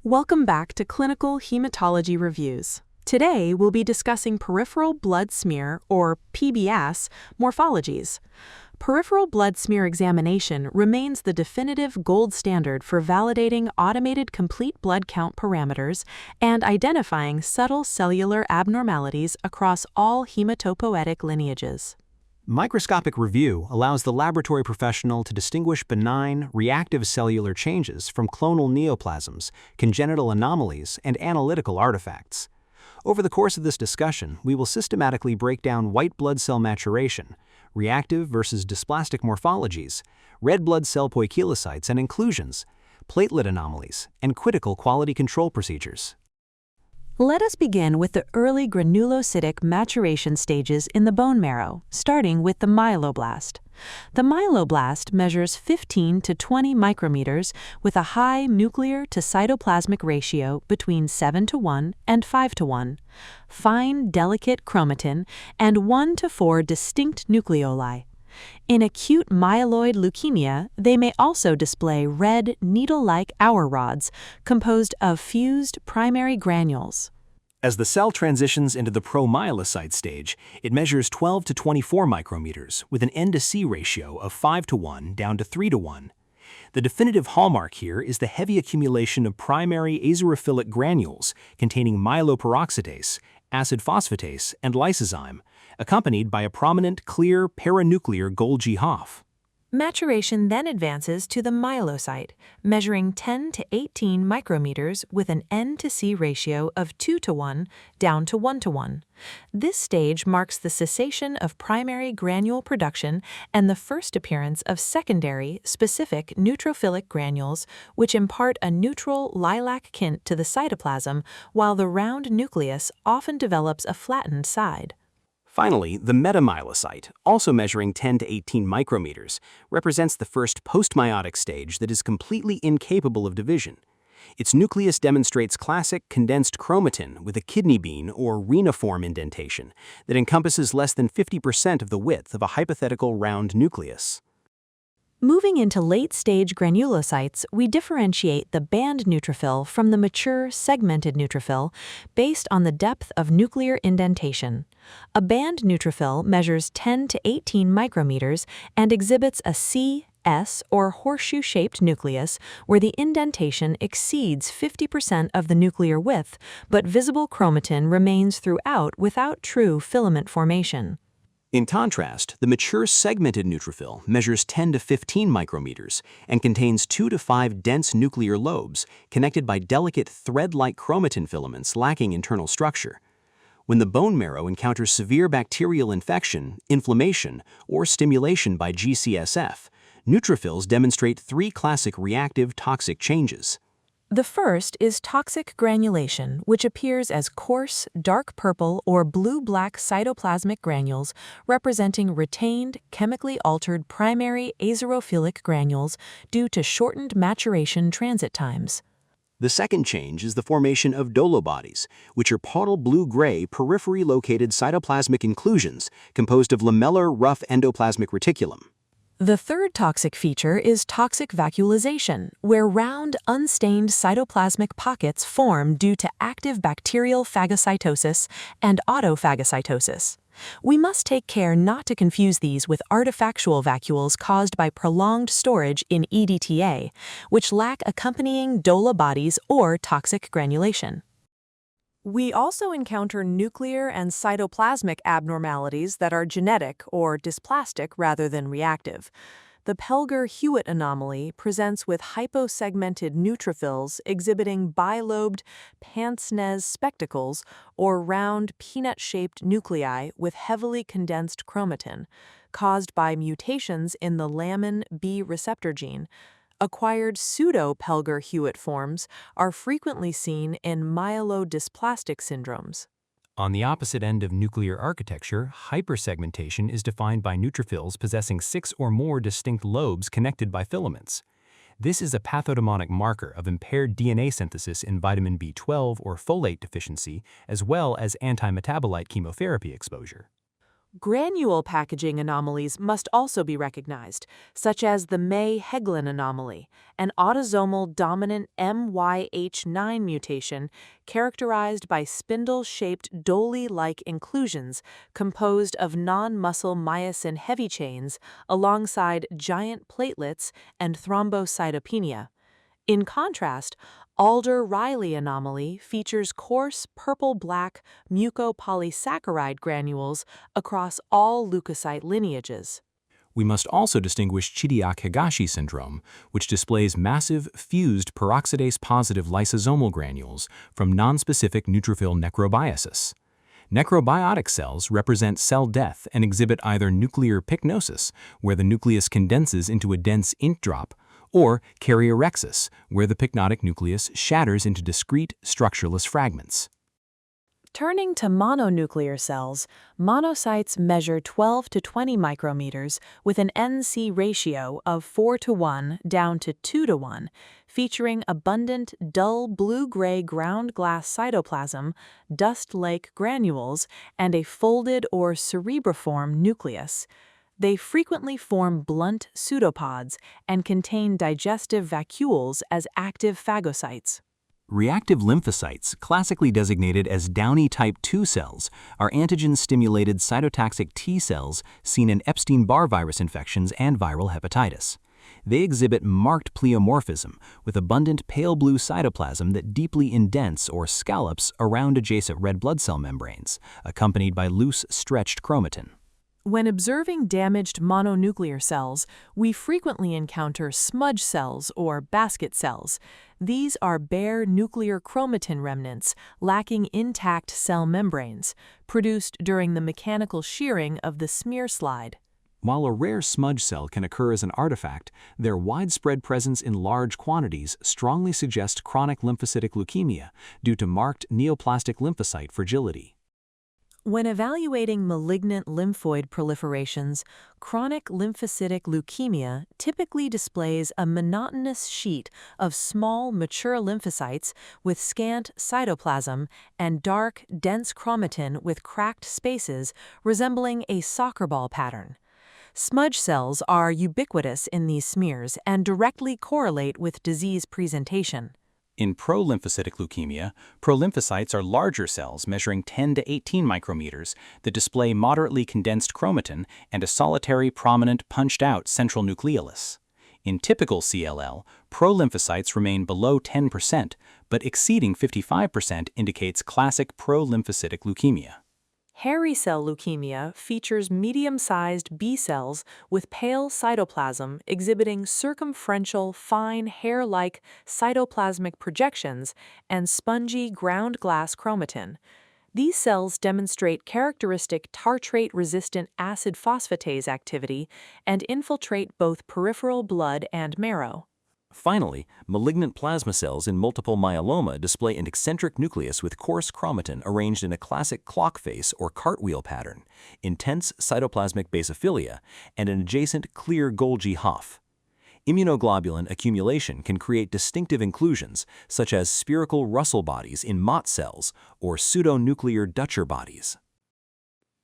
Welcome back to Clinical Hematology Reviews. Today, we'll be discussing peripheral blood smear, or PBS, morphologies. Peripheral blood smear examination remains the definitive gold standard for validating automated complete blood count parameters and identifying subtle cellular abnormalities across all hematopoietic lineages. Microscopic review allows the laboratory professional to distinguish benign, reactive cellular changes from clonal neoplasms, congenital anomalies, and analytical artifacts. Over the course of this discussion, we will systematically break down white blood cell maturation, reactive versus dysplastic morphologies, red blood cell poikilocytes and inclusions, platelet anomalies, and critical quality control procedures. Let us begin with the early granulocytic maturation stages in the bone marrow, starting with the myeloblast. The myeloblast measures 15 to 20 micrometers with a high nuclear to cytoplasmic ratio between 7 to 1 and 5 to 1, fine, delicate chromatin, and 1 to 4 distinct nucleoli. In acute myeloid leukemia, they may also display red, needle-like hour rods composed of fused primary granules. As the cell transitions into the promyelocyte stage, it measures 12 to 24 micrometers with an N to C ratio of 5 to 1 down to 3 to 1. The definitive hallmark here is the heavy accumulation of primary azurophilic granules containing myeloperoxidase, acid phosphatase, and lysozyme, accompanied by a prominent clear paranuclear Golgi Hoff. Maturation then advances to the myelocyte, measuring 10 to 18 micrometers with an N to C ratio of 2 to 1 down to 1 to 1. This stage marks the cessation of primary granule production and the first appearance of secondary, specific neutrophilic granules, which impart a neutral lilac tint to the cytoplasm, while the round nucleus often develops a flattened side. Finally, the metamyelocyte, also measuring 10 to 18 micrometers, represents the first postmeiotic stage that is completely incapable of division. Its nucleus demonstrates classic condensed chromatin with a kidney bean or reniform indentation that encompasses less than 50% of the width of a hypothetical round nucleus. Moving into late-stage granulocytes, we differentiate the band neutrophil from the mature segmented neutrophil based on the depth of nuclear indentation. A band neutrophil measures 10 to 18 micrometers and exhibits a C, S, or horseshoe-shaped nucleus where the indentation exceeds 50% of the nuclear width, but visible chromatin remains throughout without true filament formation. In contrast, the mature segmented neutrophil measures 10 to 15 micrometers and contains 2 to 5 dense nuclear lobes connected by delicate thread-like chromatin filaments lacking internal structure. When the bone marrow encounters severe bacterial infection, inflammation, or stimulation by GCSF, neutrophils demonstrate 3 classic reactive toxic changes. The first is toxic granulation, which appears as coarse, dark purple or blue-black cytoplasmic granules representing retained, chemically altered primary azurophilic granules due to shortened maturation transit times. The second change is the formation of dolobodies, which are pottle blue-gray periphery-located cytoplasmic inclusions composed of lamellar rough endoplasmic reticulum. The third toxic feature is toxic vacuolization, where round, unstained cytoplasmic pockets form due to active bacterial phagocytosis and autophagocytosis. We must take care not to confuse these with artifactual vacuoles caused by prolonged storage in EDTA, which lack accompanying dolobodies or toxic granulation. We also encounter nuclear and cytoplasmic abnormalities that are genetic or dysplastic rather than reactive. The Pelger-Hewitt anomaly presents with hyposegmented neutrophils exhibiting bilobed pince-nez spectacles or round peanut-shaped nuclei with heavily condensed chromatin, caused by mutations in the lamin B receptor gene. Acquired pseudo-Pelger-Hewitt forms are frequently seen in myelodysplastic syndromes. On the opposite end of nuclear architecture, hypersegmentation is defined by neutrophils possessing 6 or more distinct lobes connected by filaments. This is a pathognomonic marker of impaired DNA synthesis in vitamin B12 or folate deficiency, as well as antimetabolite chemotherapy exposure. Granule packaging anomalies must also be recognized, such as the May-Heglin anomaly, an autosomal dominant MYH9 mutation characterized by spindle-shaped dolly-like inclusions composed of non-muscle myosin heavy chains alongside giant platelets and thrombocytopenia. In contrast, Alder-Riley anomaly features coarse purple-black mucopolysaccharide granules across all leukocyte lineages. We must also distinguish Chidiac-Higashi syndrome, which displays massive, fused peroxidase-positive lysosomal granules from nonspecific neutrophil necrobiosis. Necrobiotic cells represent cell death and exhibit either nuclear pycnosis, where the nucleus condenses into a dense int drop, or karyorrhexis, where the pycnotic nucleus shatters into discrete, structureless fragments. Turning to mononuclear cells, monocytes measure 12 to 20 micrometers with an NC ratio of 4 to 1 down to 2 to 1, featuring abundant dull blue-gray ground glass cytoplasm, dust-like granules, and a folded or cerebriform nucleus. They frequently form blunt pseudopods and contain digestive vacuoles as active phagocytes. Reactive lymphocytes, classically designated as Downey type II cells, are antigen-stimulated cytotoxic T cells seen in Epstein-Barr virus infections and viral hepatitis. They exhibit marked pleomorphism, with abundant pale blue cytoplasm that deeply indents or scallops around adjacent red blood cell membranes, accompanied by loose, stretched chromatin. When observing damaged mononuclear cells, we frequently encounter smudge cells or basket cells. These are bare nuclear chromatin remnants lacking intact cell membranes, produced during the mechanical shearing of the smear slide. While a rare smudge cell can occur as an artifact, their widespread presence in large quantities strongly suggests chronic lymphocytic leukemia due to marked neoplastic lymphocyte fragility. When evaluating malignant lymphoid proliferations, chronic lymphocytic leukemia typically displays a monotonous sheet of small, mature lymphocytes with scant cytoplasm and dark, dense chromatin with cracked spaces resembling a soccer ball pattern. Smudge cells are ubiquitous in these smears and directly correlate with disease presentation. In prolymphocytic leukemia, prolymphocytes are larger cells measuring 10 to 18 micrometers that display moderately condensed chromatin and a solitary, prominent, punched-out central nucleolus. In typical CLL, prolymphocytes remain below 10%, but exceeding 55% indicates classic prolymphocytic leukemia. Hairy cell leukemia features medium-sized B cells with pale cytoplasm exhibiting circumferential, fine hair-like cytoplasmic projections and spongy ground glass chromatin. These cells demonstrate characteristic tartrate-resistant acid phosphatase activity and infiltrate both peripheral blood and marrow. Finally, malignant plasma cells in multiple myeloma display an eccentric nucleus with coarse chromatin arranged in a classic clock face or cartwheel pattern, intense cytoplasmic basophilia, and an adjacent clear Golgi Hoff. Immunoglobulin accumulation can create distinctive inclusions, such as spherical Russell bodies in Mott cells or pseudonuclear Dutcher bodies.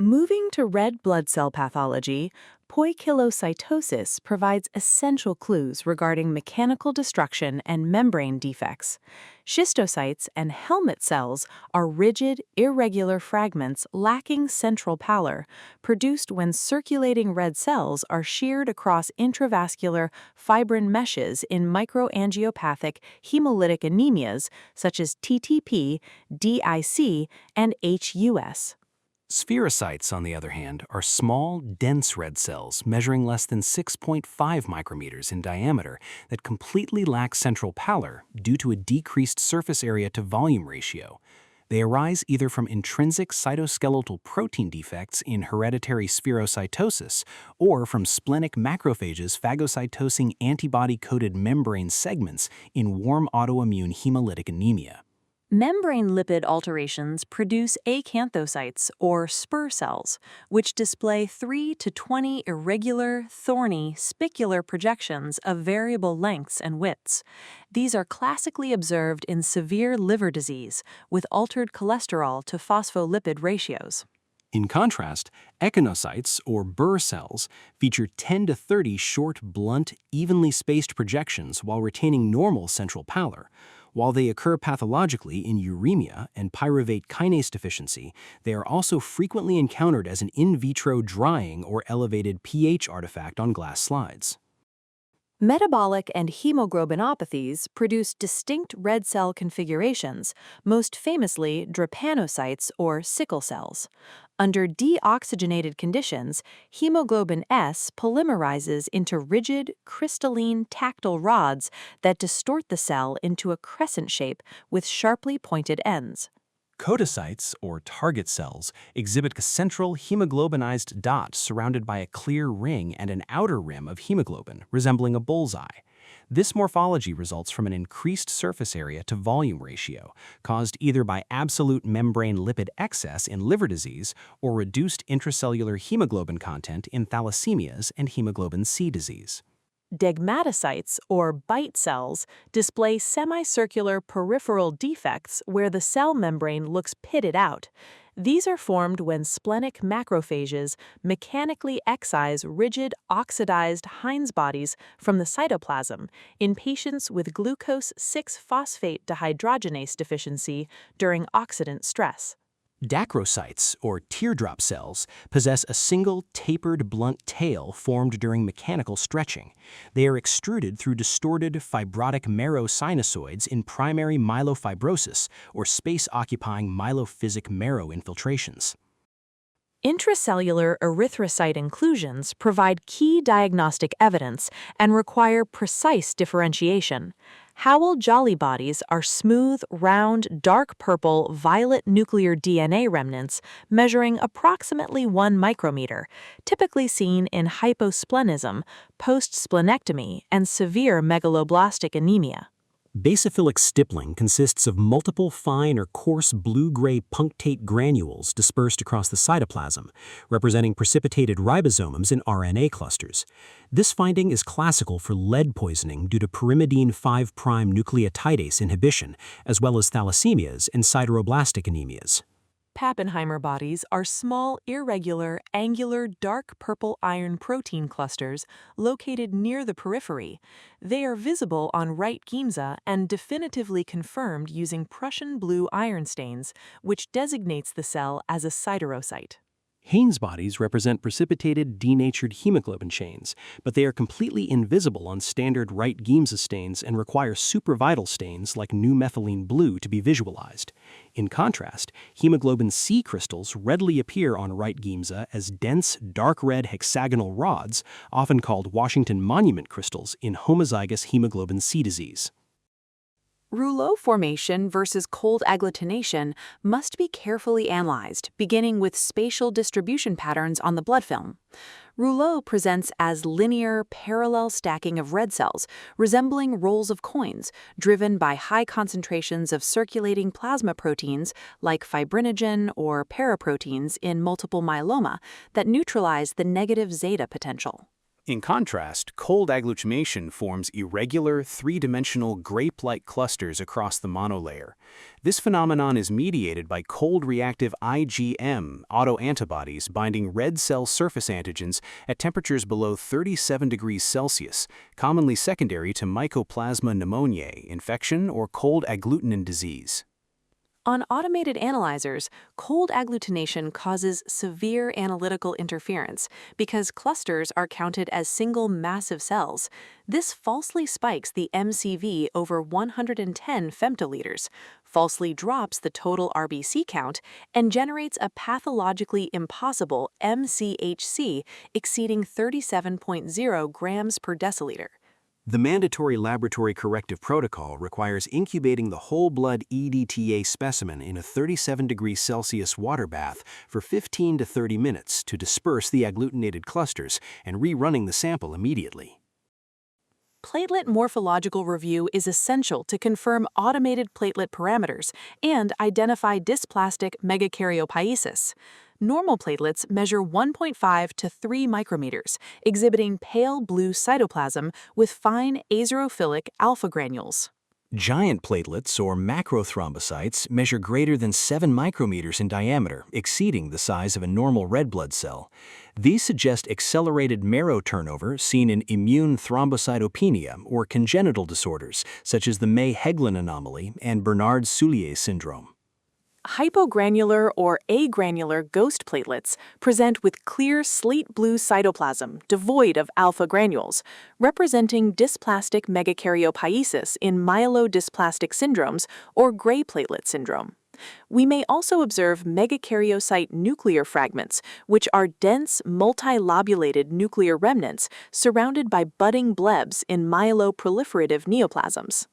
Moving to red blood cell pathology, poikilocytosis provides essential clues regarding mechanical destruction and membrane defects. Schistocytes and helmet cells are rigid, irregular fragments lacking central pallor, produced when circulating red cells are sheared across intravascular fibrin meshes in microangiopathic hemolytic anemias such as TTP, DIC, and HUS. Spherocytes, on the other hand, are small, dense red cells measuring less than 6.5 micrometers in diameter that completely lack central pallor due to a decreased surface area to volume ratio. They arise either from intrinsic cytoskeletal protein defects in hereditary spherocytosis or from splenic macrophages phagocytosing antibody-coated membrane segments in warm autoimmune hemolytic anemia. Membrane lipid alterations produce acanthocytes, or spur cells, which display 3 to 20 irregular, thorny, spicular projections of variable lengths and widths. These are classically observed in severe liver disease with altered cholesterol to phospholipid ratios. In contrast, echinocytes, or Burr cells, feature 10 to 30 short, blunt, evenly spaced projections while retaining normal central pallor. While they occur pathologically in uremia and pyruvate kinase deficiency, they are also frequently encountered as an in vitro drying or elevated pH artifact on glass slides. Metabolic and hemoglobinopathies produce distinct red cell configurations, most famously drepanocytes or sickle cells. Under deoxygenated conditions, hemoglobin S polymerizes into rigid, crystalline, tactile rods that distort the cell into a crescent shape with sharply pointed ends. Codocytes, or target cells, exhibit a central hemoglobinized dot surrounded by a clear ring and an outer rim of hemoglobin, resembling a bullseye. This morphology results from an increased surface area to volume ratio, caused either by absolute membrane lipid excess in liver disease or reduced intracellular hemoglobin content in thalassemias and hemoglobin C disease. Degmatocytes, or bite cells, display semicircular peripheral defects where the cell membrane looks pitted out. These are formed when splenic macrophages mechanically excise rigid, oxidized Heinz bodies from the cytoplasm in patients with glucose 6-phosphate dehydrogenase deficiency during oxidant stress. Dacrocytes, or teardrop cells, possess a single tapered blunt tail formed during mechanical stretching. They are extruded through distorted fibrotic marrow sinusoids in primary myelofibrosis or space-occupying myelophasic marrow infiltrations. Intracellular erythrocyte inclusions provide key diagnostic evidence and require precise differentiation. Howell-Jolly bodies are smooth, round, dark purple, violet nuclear DNA remnants measuring approximately 1 micrometer, typically seen in hyposplenism, post-splenectomy, and severe megaloblastic anemia. Basophilic stippling consists of multiple fine or coarse blue-gray punctate granules dispersed across the cytoplasm, representing precipitated ribosomes in RNA clusters. This finding is classical for lead poisoning due to pyrimidine 5' nucleotidase inhibition, as well as thalassemias and sideroblastic anemias. Pappenheimer bodies are small, irregular, angular, dark purple iron protein clusters located near the periphery. They are visible on right gimsa and definitively confirmed using Prussian blue iron stains, which designates the cell as a siderocyte. Haynes bodies represent precipitated, denatured hemoglobin chains, but they are completely invisible on standard right gimsa stains and require supravital stains like new methylene blue to be visualized. In contrast, hemoglobin C crystals readily appear on right gimsa as dense, dark red hexagonal rods, often called Washington Monument crystals, in homozygous hemoglobin C disease. Rouleau formation versus cold agglutination must be carefully analyzed, beginning with spatial distribution patterns on the blood film. Rouleau presents as linear, parallel stacking of red cells, resembling rolls of coins, driven by high concentrations of circulating plasma proteins like fibrinogen or paraproteins in multiple myeloma that neutralize the negative zeta potential. In contrast, cold agglutination forms irregular, three-dimensional grape-like clusters across the monolayer. This phenomenon is mediated by cold-reactive IgM autoantibodies binding red cell surface antigens at temperatures below 37 degrees Celsius, commonly secondary to Mycoplasma pneumoniae infection or cold agglutinin disease. On automated analyzers, cold agglutination causes severe analytical interference because clusters are counted as single massive cells. This falsely spikes the MCV over 110 femtoliters, falsely drops the total RBC count, and generates a pathologically impossible MCHC exceeding 37.0 grams per deciliter. The mandatory laboratory corrective protocol requires incubating the whole blood EDTA specimen in a 37 degrees Celsius water bath for 15 to 30 minutes to disperse the agglutinated clusters and rerunning the sample immediately. Platelet morphological review is essential to confirm automated platelet parameters and identify dysplastic megakaryopaesis. Normal platelets measure 1.5 to 3 micrometers, exhibiting pale blue cytoplasm with fine azerophilic alpha granules. Giant platelets, or macrothrombocytes, measure greater than 7 micrometers in diameter, exceeding the size of a normal red blood cell. These suggest accelerated marrow turnover seen in immune thrombocytopenia or congenital disorders, such as the May-Heglin anomaly and Bernard-Soulier syndrome. Hypogranular or agranular ghost platelets present with clear slate blue cytoplasm devoid of alpha granules, representing dysplastic megakaryopaesis in myelodysplastic syndromes or gray platelet syndrome. We may also observe megakaryocyte nuclear fragments, which are dense, multilobulated nuclear remnants surrounded by budding blebs in myeloproliferative neoplasms.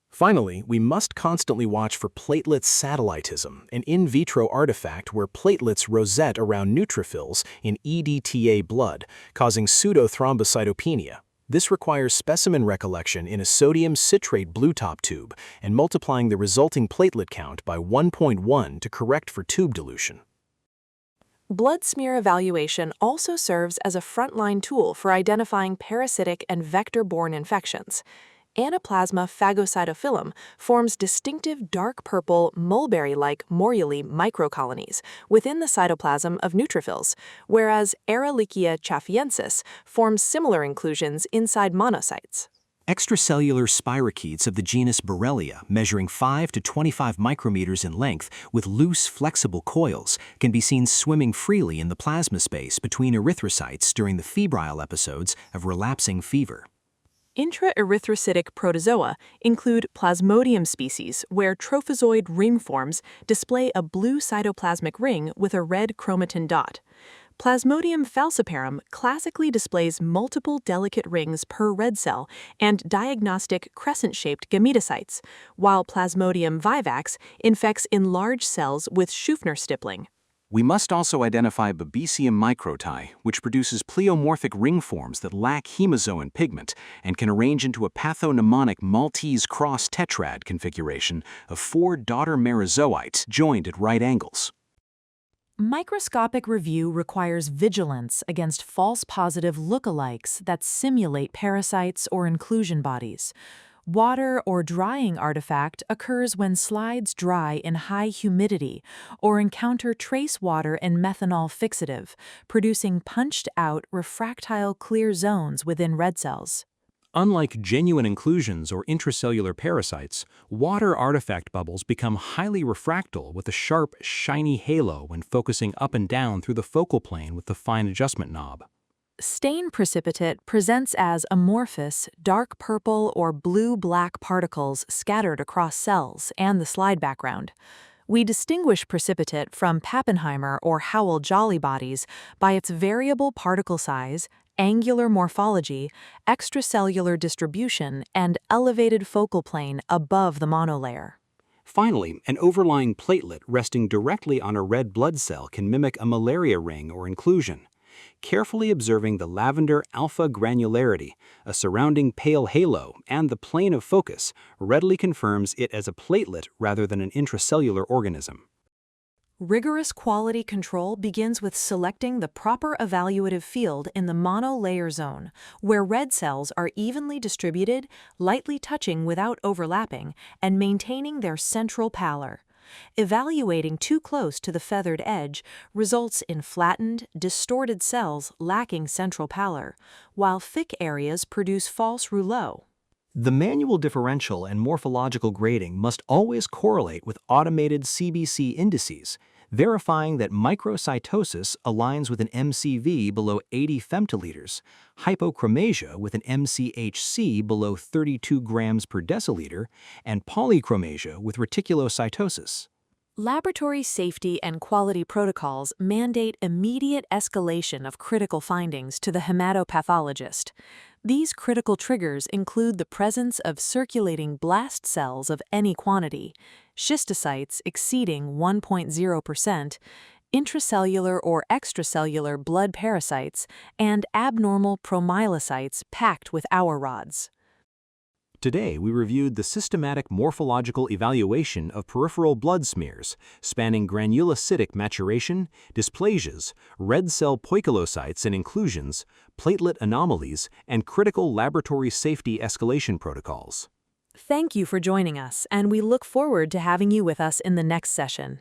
Finally, we must constantly watch for platelet satellitism, an in vitro artifact where platelets rosette around neutrophils in EDTA blood, causing pseudothrombocytopenia. This requires specimen recollection in a sodium citrate blue top tube and multiplying the resulting platelet count by 1.1 to correct for tube dilution. Blood smear evaluation also serves as a frontline tool for identifying parasitic and vector-borne infections. Anaplasma phagocytophilum forms distinctive dark purple, mulberry-like moruli microcolonies within the cytoplasm of neutrophils, whereas Ehrlichia chaffiensis forms similar inclusions inside monocytes. Extracellular spirochetes of the genus Borrelia, measuring 5 to 25 micrometers in length with loose, flexible coils, can be seen swimming freely in the plasma space between erythrocytes during the febrile episodes of relapsing fever. Intraerythrocytic protozoa include Plasmodium species, where trophozoid ring forms display a blue cytoplasmic ring with a red chromatin dot. Plasmodium falciparum classically displays multiple delicate rings per red cell and diagnostic crescent-shaped gametocytes, while Plasmodium vivax infects in large cells with Schuffner stippling. We must also identify Babesium microti, which produces pleomorphic ring forms that lack hemozoan pigment and can arrange into a pathognomonic Maltese cross tetrad configuration of 4 daughter merozoites joined at right angles. Microscopic review requires vigilance against false positive lookalikes that simulate parasites or inclusion bodies. Water or drying artifact occurs when slides dry in high humidity or encounter trace water and methanol fixative, producing punched-out refractile clear zones within red cells. Unlike genuine inclusions or intracellular parasites, water artifact bubbles become highly refractal with a sharp, shiny halo when focusing up and down through the focal plane with the fine adjustment knob. Stain precipitate presents as amorphous, dark purple or blue-black particles scattered across cells and the slide background. We distinguish precipitate from Pappenheimer or Howell-Jolly bodies by its variable particle size, angular morphology, extracellular distribution, and elevated focal plane above the monolayer. Finally, an overlying platelet resting directly on a red blood cell can mimic a malaria ring or inclusion. Carefully observing the lavender alpha granularity, a surrounding pale halo, and the plane of focus readily confirms it as a platelet rather than an intracellular organism. Rigorous quality control begins with selecting the proper evaluative field in the monolayer zone, where red cells are evenly distributed, lightly touching without overlapping, and maintaining their central pallor. Evaluating too close to the feathered edge results in flattened, distorted cells lacking central pallor, while thick areas produce false rouleaux. The manual differential and morphological grading must always correlate with automated CBC indices, verifying that microcytosis aligns with an MCV below 80 femtoliters, hypochromasia with an MCHC below 32 grams per deciliter, and polychromasia with reticulocytosis. Laboratory safety and quality protocols mandate immediate escalation of critical findings to the hematopathologist. These critical triggers include the presence of circulating blast cells of any quantity, schistocytes exceeding 1.0%, intracellular or extracellular blood parasites, and abnormal promyelocytes packed with hour rods. Today, we reviewed the systematic morphological evaluation of peripheral blood smears, spanning granulocytic maturation, dysplasias, red cell poikilocytes and inclusions, platelet anomalies, and critical laboratory safety escalation protocols. Thank you for joining us, and we look forward to having you with us in the next session.